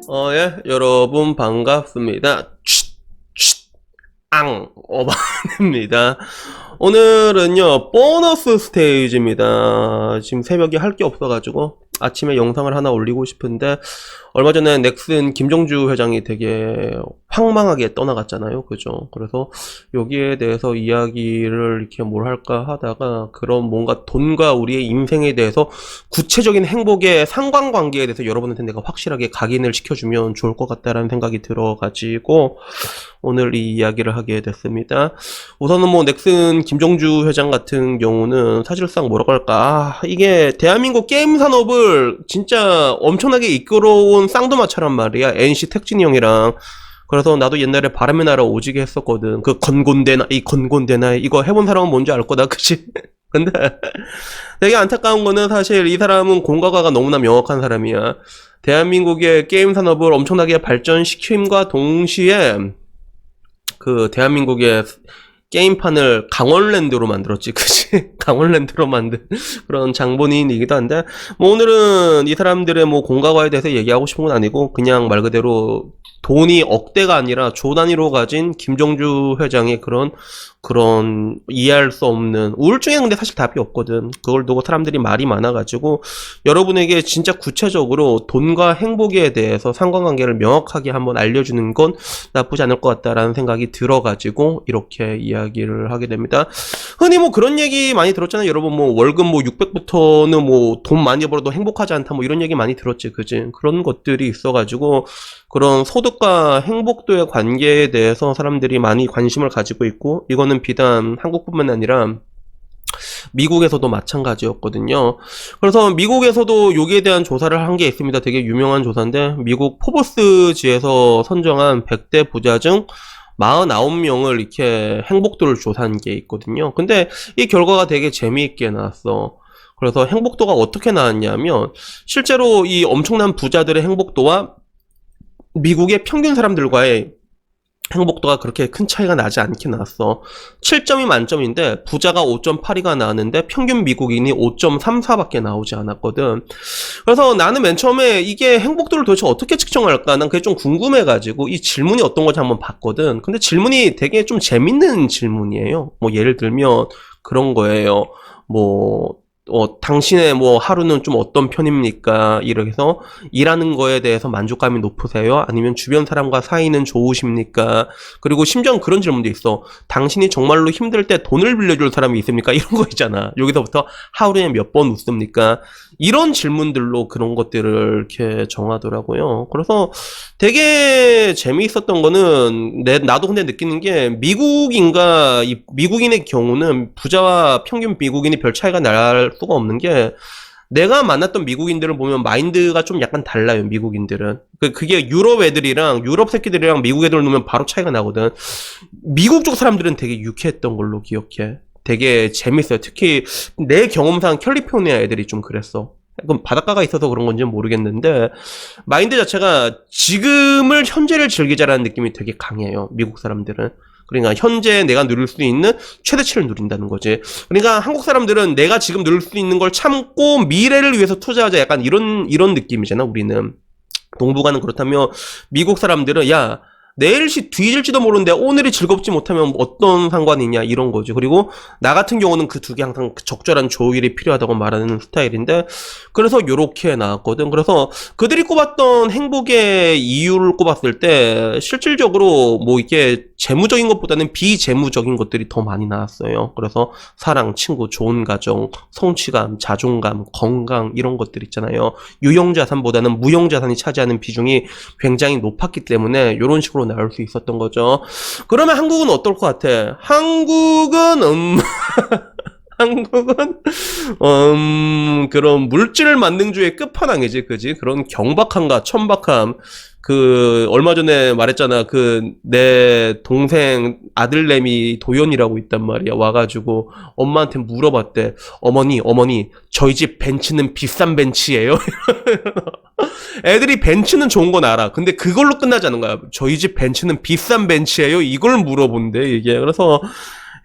예, 여러분 반갑습니다. 어반입니다. 오늘은요, 보너스 스테이지입니다. 지금 새벽에 할 게 없어가지고 아침에 영상을 하나 올리고 싶은데, 얼마 전에 넥슨 김정주 회장이 되게 황망하게 떠나갔잖아요. 그죠? 그래서 여기에 대해서 이야기를 이렇게 뭘 할까 하다가, 그런 뭔가 돈과 우리의 인생에 대해서 구체적인 행복의 상관관계에 대해서 여러분한테 내가 확실하게 각인을 시켜주면 좋을 것 같다라는 생각이 들어가지고 오늘 이 이야기를 하게 됐습니다. 우선은 뭐 넥슨 김정주 회장 같은 경우는 사실상 뭐라고 할까, 이게 대한민국 게임 산업을 진짜 엄청나게 이끌어온 쌍두마차란 말이야. NC 택진이 형이랑. 그래서 나도 옛날에 바람의 나라 오지게 했었거든. 그 건곤대나 이거 해본 사람은 뭔지 알 거다, 그치? 근데 되게 안타까운 거는, 사실 이 사람은 공과가가 너무나 명확한 사람이야. 대한민국의 게임 산업을 엄청나게 발전시킴과 동시에 그 대한민국의 게임판을 강원랜드로 만들었지, 그치? 강원랜드로 만든 그런 장본인이기도 한데, 뭐 오늘은 이 사람들의 뭐 공과과에 대해서 얘기하고 싶은 건 아니고, 그냥 말 그대로 돈이 억대가 아니라 조 단위로 가진 김정주 회장의 그런 이해할 수 없는 우울증에 근데 사실 답이 없거든. 그걸 두고 사람들이 말이 많아가지고 여러분에게 진짜 구체적으로 돈과 행복에 대해서 상관관계를 명확하게 한번 알려주는 건 나쁘지 않을 것 같다라는 생각이 들어가지고 이렇게 이야기를 하게 됩니다. 흔히 뭐 그런 얘기 많이 들었잖아요. 여러분 뭐 월급 뭐 600부터는 뭐 돈 많이 벌어도 행복하지 않다 뭐 이런 얘기 많이 들었지, 그지? 그런 것들이 있어가지고 그런 소득과 행복도의 관계에 대해서 사람들이 많이 관심을 가지고 있고, 이거는 비단 한국뿐만 아니라 미국에서도 마찬가지였거든요. 그래서 미국에서도 여기에 대한 조사를 한 게 있습니다. 되게 유명한 조사인데, 미국 포브스지에서 선정한 100대 부자 중 49명을 이렇게 행복도를 조사한 게 있거든요. 근데 이 결과가 되게 재미있게 나왔어. 그래서 행복도가 어떻게 나왔냐면, 실제로 이 엄청난 부자들의 행복도와 미국의 평균 사람들과의 행복도가 그렇게 큰 차이가 나지 않게 나왔어. 7점이 만점인데 부자가 5.82가 나왔는데 평균 미국인이 5.34밖에 나오지 않았거든. 그래서 나는 맨 처음에 이게 행복도를 도대체 어떻게 측정할까, 난 그게 좀 궁금해가지고 이 질문이 어떤 건지 한번 봤거든. 근데 질문이 되게 좀 재밌는 질문이에요. 뭐 예를 들면 그런 거예요. 뭐 당신의 뭐 하루는 좀 어떤 편입니까? 이렇게 해서 일하는 거에 대해서 만족감이 높으세요? 아니면 주변 사람과 사이는 좋으십니까? 그리고 심지어 그런 질문도 있어. 당신이 정말로 힘들 때 돈을 빌려줄 사람이 있습니까? 이런 거 있잖아. 여기서부터 하루에 몇 번 웃습니까? 이런 질문들로 그런 것들을 이렇게 정하더라고요. 그래서 되게 재미있었던 거는, 나도 근데 느끼는 게, 미국인의 경우는 부자와 평균 미국인이 별 차이가 날 수가 없는 게, 내가 만났던 미국인들을 보면 마인드가 좀 약간 달라요, 미국인들은. 그게 유럽 애들이랑, 유럽 새끼들이랑 미국 애들 놓으면 바로 차이가 나거든. 미국 쪽 사람들은 되게 유쾌했던 걸로 기억해. 되게 재밌어요. 특히 내 경험상 캘리포니아 애들이 좀 그랬어. 그럼 바닷가가 있어서 그런 건지는 모르겠는데, 마인드 자체가 지금을, 현재를 즐기자라는 느낌이 되게 강해요, 미국 사람들은. 그러니까 현재 내가 누릴 수 있는 최대치를 누린다는 거지. 그러니까 한국 사람들은 내가 지금 누릴 수 있는 걸 참고 미래를 위해서 투자하자, 약간 이런 느낌이잖아, 우리는. 동북아는 그렇다면 미국 사람들은, 야, 내일이 뒤질지도 모르는데 오늘이 즐겁지 못하면 어떤 상관이냐, 이런 거지. 그리고 나 같은 경우는 그 두 개 항상 적절한 조율이 필요하다고 말하는 스타일인데, 그래서 요렇게 나왔거든. 그래서 그들이 꼽았던 행복의 이유를 꼽았을 때 실질적으로 뭐 이게 재무적인 것보다는 비재무적인 것들이 더 많이 나왔어요. 그래서 사랑, 친구, 좋은 가정, 성취감, 자존감, 건강, 이런 것들 있잖아요. 유형자산보다는 무형자산이 차지하는 비중이 굉장히 높았기 때문에 이런 식으로 나올 수 있었던 거죠. 그러면 한국은 어떨 것 같아? 한국은 한국은 그런 물질 만능주의 끝판왕이지, 그지? 그런 경박함과 천박함. 얼마 전에 말했잖아. 내 동생 아들내미 도연이라고 있단 말이야. 와가지고 엄마한테 물어봤대. 어머니, 저희 집 벤츠는 비싼 벤츠예요? 애들이 벤츠는 좋은 건 알아. 근데 그걸로 끝나지 않은 거야. 저희 집 벤츠는 비싼 벤츠예요? 이걸 물어본대, 이게. 그래서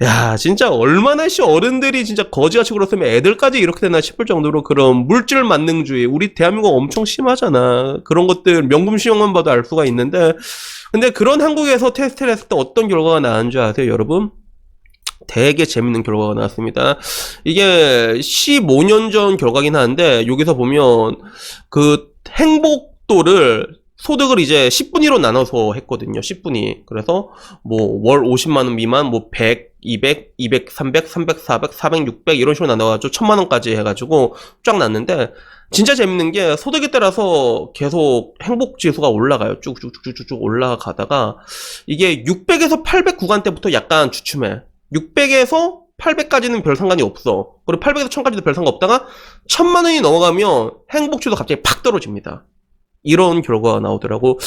야, 진짜 얼마나 어른들이 진짜 거지같이 굴었으면 애들까지 이렇게 되나 싶을 정도로 그런 물질 만능주의. 우리 대한민국 엄청 심하잖아. 그런 것들 명금 시험만 봐도 알 수가 있는데. 근데 그런 한국에서 테스트를 했을 때 어떤 결과가 나온 줄 아세요, 여러분? 되게 재밌는 결과가 나왔습니다. 이게 15년 전 결과긴 한데, 여기서 보면 그 행복도를 소득을 이제 10분위로 나눠서 했거든요. 10분위. 그래서 뭐 월 50만원 미만, 뭐 100, 200, 200, 300, 300, 400, 400, 600 이런 식으로 나눠가지고 1000만원까지 해가지고 쫙 났는데, 진짜 재밌는 게 소득에 따라서 계속 행복 지수가 올라가요. 쭉쭉쭉쭉쭉 올라가다가 이게 600에서 800 구간대부터 약간 주춤해. 600에서 800까지는 별 상관이 없어. 그리고 800에서 1000까지도 별 상관 없다가 1000만원이 넘어가면 행복 지수가 갑자기 팍 떨어집니다. 이런 결과가 나오더라고.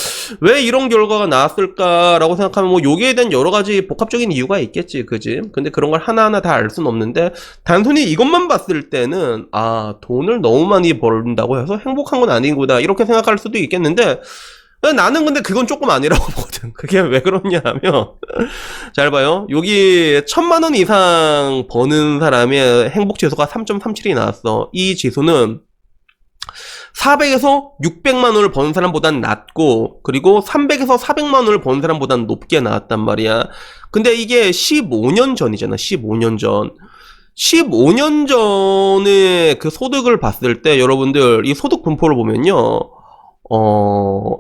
왜 이런 결과가 나왔을까라고 생각하면 뭐 여기에 대한 여러 가지 복합적인 이유가 있겠지, 그지? 근데 그런 걸 하나하나 다 알 수는 없는데 단순히 이것만 봤을 때는 아, 돈을 너무 많이 벌는다고 해서 행복한 건 아니구나 이렇게 생각할 수도 있겠는데 나는 근데 그건 조금 아니라고 보거든. 그게 왜 그러냐 하면 잘 봐요. 여기 1000만원 이상 버는 사람의 행복 지수가 3.37이 나왔어. 이 지수는 400에서 600만 원을 버는 사람보단 낮고 그리고 300에서 400만 원을 버는 사람보단 높게 나왔단 말이야. 근데 이게 15년 전이잖아. 15년 전. 15년 전에 그 소득을 봤을 때 여러분들 이 소득 분포를 보면요.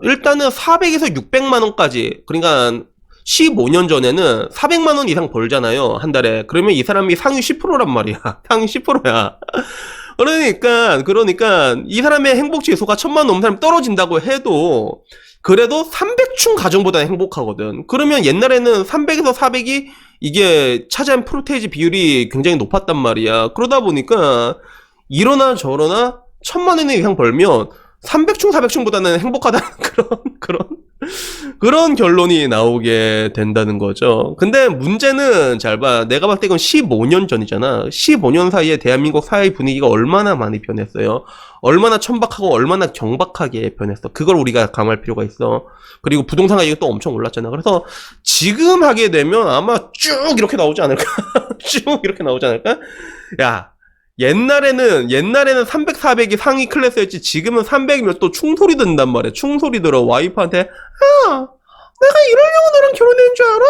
일단은 400에서 600만 원까지 그러니까 15년 전에는 400만 원 이상 벌잖아요. 한 달에. 그러면 이 사람이 상위 10%란 말이야. 상위 10%야. 그러니까 이 사람의 행복 지수가 1000만 넘는 사람이 떨어진다고 해도 그래도 300층 가정보다 행복하거든. 그러면 옛날에는 300에서 400이 이게 차지한 프로테이지 비율이 굉장히 높았단 말이야. 그러다 보니까 이러나 저러나 1000만 원 이상 벌면 300층 400층보다는 행복하다는 그런 결론이 나오게 된다는 거죠. 근데 문제는 잘 봐. 내가 봤을 때 이건 15년 전이잖아. 15년 사이에 대한민국 사회 분위기가 얼마나 많이 변했어요. 얼마나 천박하고 얼마나 경박하게 변했어. 그걸 우리가 감할 필요가 있어. 그리고 부동산 가격이 또 엄청 올랐잖아. 그래서 지금 하게 되면 아마 쭉 이렇게 나오지 않을까? 쭉 이렇게 나오지 않을까? 야. 옛날에는 300, 400이 상위 클래스였지 지금은 300이면 또 충소리 든단 말이야. 충소리 들어. 와이프한테 야 내가 이러려고 너랑 결혼한 줄 알아?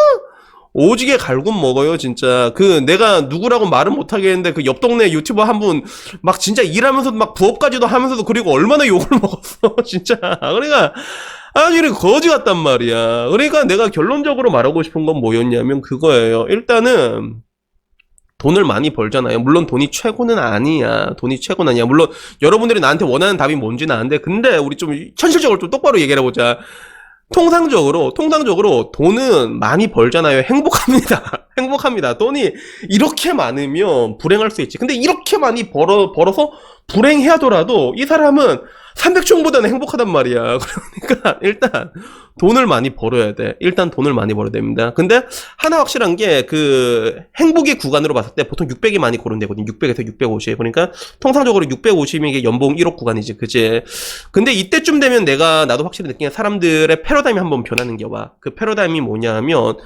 오지게 갈굼 먹어요 진짜. 그 내가 누구라고 말은 못하겠는데 그 옆 동네 유튜버 한 분 막 진짜 일하면서도 막 부업까지도 하면서도 그리고 얼마나 욕을 먹었어 진짜. 그러니까 아주 이렇게 거지 같단 말이야. 그러니까 내가 결론적으로 말하고 싶은 건 뭐였냐면 그거예요. 일단은 돈을 많이 벌잖아요. 물론 돈이 최고는 아니야. 돈이 최고는 아니야. 물론 여러분들이 나한테 원하는 답이 뭔지는 아는데 근데 우리 좀 현실적으로 좀 똑바로 얘기를 해보자. 통상적으로 돈은 많이 벌잖아요. 행복합니다. 행복합니다. 돈이 이렇게 많으면 불행할 수 있지. 근데 이렇게 많이 벌어서 불행해하더라도 이 사람은 300종보다는 행복하단 말이야. 그러니까 일단 돈을 많이 벌어야 돼. 일단 돈을 많이 벌어야 됩니다. 근데 하나 확실한 게 그 행복의 구간으로 봤을 때 보통 600이 많이 고른되거든. 600에서 650. 그러니까 통상적으로 650이 이게 연봉 1억 구간이지. 그치? 근데 이때쯤 되면 나도 확실히 느낀 게 사람들의 패러다임이 한번 변하는 게 와. 그 패러다임이 뭐냐면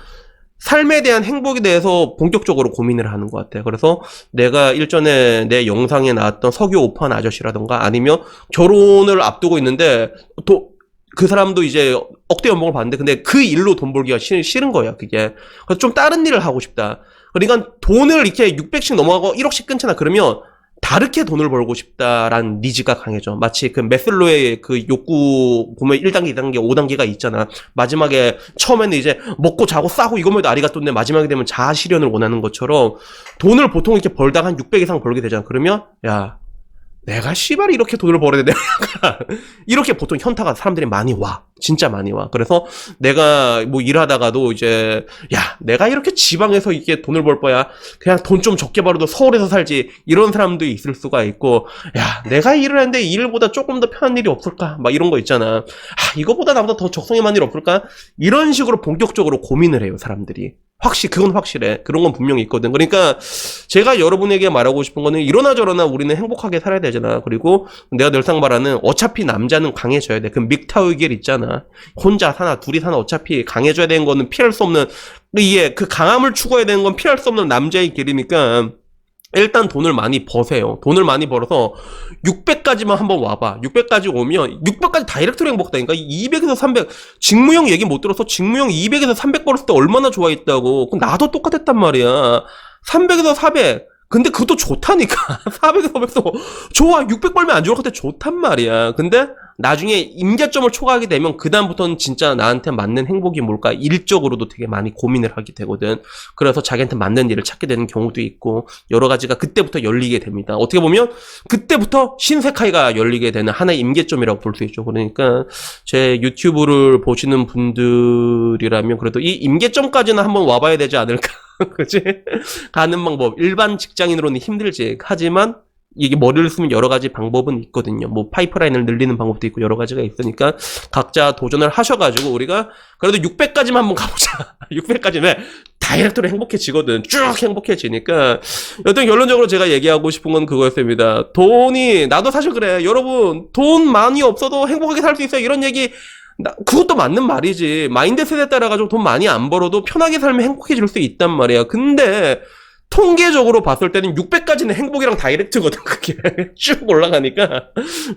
삶에 대한 행복에 대해서 본격적으로 고민을 하는 것 같아. 그래서 내가 일전에 내 영상에 나왔던 석유 오판 아저씨라던가 아니면 결혼을 앞두고 있는데 또 그 사람도 이제 억대 연봉을 받는데 근데 그 일로 돈 벌기가 싫은 거야 그게. 그래서 좀 다른 일을 하고 싶다. 그러니까 돈을 이렇게 600씩 넘어가고 1억씩 끊잖아. 그러면 다르게 돈을 벌고 싶다라는 니즈가 강해져. 마치 그 메슬로의 그 욕구 보면 1단계, 2단계, 5단계가 있잖아. 마지막에 처음에는 이제 먹고 자고 싸고 이거면 아리가또인데 마지막에 되면 자아 실현을 원하는 것처럼 돈을 보통 이렇게 벌다가 한 600 이상 벌게 되잖아. 그러면 야 내가 씨발 이렇게 돈을 벌어야 돼. 내가 이렇게 보통 현타가 사람들이 많이 와. 진짜 많이 와. 그래서 내가 뭐 일하다가도 이제 야 내가 이렇게 지방에서 이게 돈을 벌 거야. 그냥 돈 좀 적게 벌어도 서울에서 살지. 이런 사람도 있을 수가 있고 야 내가 일을 하는데 이 일보다 조금 더 편한 일이 없을까? 막 이런 거 있잖아. 아 이거보다 나보다 더 적성에 맞는 일 없을까? 이런 식으로 본격적으로 고민을 해요 사람들이. 그건 확실해. 그런 건 분명히 있거든. 그러니까 제가 여러분에게 말하고 싶은 거는 이러나 저러나 우리는 행복하게 살아야 되잖아. 그리고 내가 늘상 말하는 어차피 남자는 강해져야 돼. 그 믹타우겔 있잖아. 혼자 사나 둘이 사나 어차피 강해져야 되는 거는 피할 수 없는, 이게 그 강함을 추구해야 되는 건 피할 수 없는 남자의 길이니까 일단 돈을 많이 버세요. 돈을 많이 벌어서 600까지만 한번 와봐. 600까지 오면 600까지 다이렉트로 행복하다니까. 200에서 300 직무형 얘기 못 들어서 직무형 200에서 300 벌었을 때 얼마나 좋아했다고. 그건 나도 똑같았단 말이야. 300에서 400 근데 그것도 좋다니까. 400에서 500도 좋아. 600 벌면 안 좋을 것 같아. 좋단 말이야. 근데 나중에 임계점을 초과하게 되면 그다음부터는 진짜 나한테 맞는 행복이 뭘까 일적으로도 되게 많이 고민을 하게 되거든. 그래서 자기한테 맞는 일을 찾게 되는 경우도 있고 여러 가지가 그때부터 열리게 됩니다. 어떻게 보면 그때부터 신세카이가 열리게 되는 하나의 임계점이라고 볼 수 있죠. 그러니까 제 유튜브를 보시는 분들이라면 그래도 이 임계점까지는 한번 와봐야 되지 않을까. 그치? 가는 방법. 일반 직장인으로는 힘들지. 하지만 이게 머리를 쓰면 여러 가지 방법은 있거든요. 뭐 파이프라인을 늘리는 방법도 있고 여러 가지가 있으니까 각자 도전을 하셔가지고 우리가 그래도 600까지만 한번 가보자. 600까지면 다이렉트로 행복해지거든. 쭉 행복해지니까 여튼 결론적으로 제가 얘기하고 싶은 건 그거였습니다. 돈이 나도 사실 그래. 여러분 돈 많이 없어도 행복하게 살 수 있어요. 이런 얘기 그것도 맞는 말이지. 마인드 셋에 따라가지고 돈 많이 안 벌어도 편하게 살면 행복해질 수 있단 말이야. 근데 통계적으로 봤을 때는 600까지는 행복이랑 다이렉트거든. 그게 쭉 올라가니까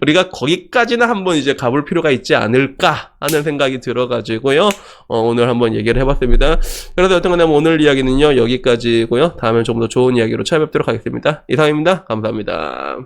우리가 거기까지는 한번 이제 가볼 필요가 있지 않을까 하는 생각이 들어가지고요. 오늘 한번 얘기를 해봤습니다. 그래서 여튼간에 오늘 이야기는요 여기까지고요. 다음에 좀 더 좋은 이야기로 찾아뵙도록 하겠습니다. 이상입니다. 감사합니다.